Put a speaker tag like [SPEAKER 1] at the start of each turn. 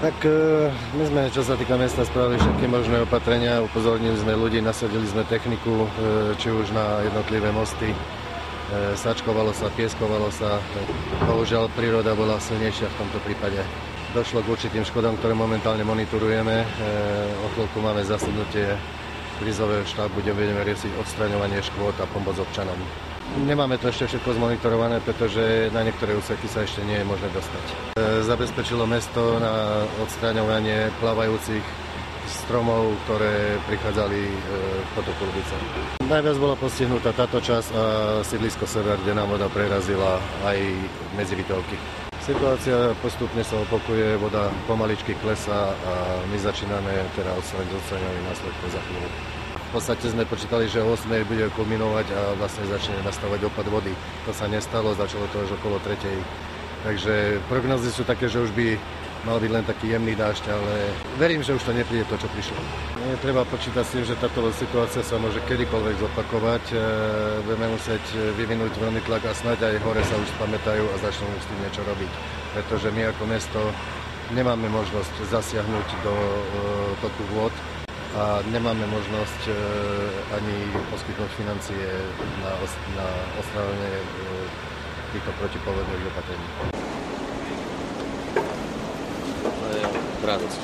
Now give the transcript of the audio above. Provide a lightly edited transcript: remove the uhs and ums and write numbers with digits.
[SPEAKER 1] Tak my sme, čo sa týka mesta, spravili všetky možné opatrenia, upozornili sme ľudí, nasadili sme techniku, či už na jednotlivé mosty, sačkovalo sa, pieskovalo sa. Bohužiaľ, príroda bola silnejšia v tomto prípade. Došlo k určitým škodám, ktoré momentálne monitorujeme. O chvíľku máme zasadnutie krízového štábu, kde budeme riešiť odstraňovanie škôd a pomoc občanom. Nemáme to ešte všetko zmonitorované, pretože na niektoré úseky sa ešte nie je možné dostať. Zabezpečilo mesto na odstraňovanie plávajúcich stromov, ktoré prichádzali v potoku Lubice. Najviac bola postihnutá táto časť a sídlisko Sever, kde nám voda prerazila aj medzi Vitovky. Situácia postupne sa opakuje, voda pomaličky klesá a my začíname teda odstraňovať následkov za chvíľu. V podstate sme počítali, že o 8 bude kulminovať a vlastne začne nastávať opad vody. To sa nestalo, začalo to až okolo 3. Takže prognozy sú také, že už by mal byť len taký jemný dážď, ale verím, že už to nepríde to, čo prišlo. Treba počítať s tým, že táto situácia sa môže kedykoľvek zopakovať. Budeme musieť vyvinúť veľmi tlak a snáď aj hore sa už spamätajú a začnú s tým niečo robiť. Pretože my ako mesto nemáme možnosť zasiahnuť do toku vôd a nemáme možnosť ani poskytnúť financie na odstránenie týchto protipovodňových opatrení.
[SPEAKER 2] To je radosť.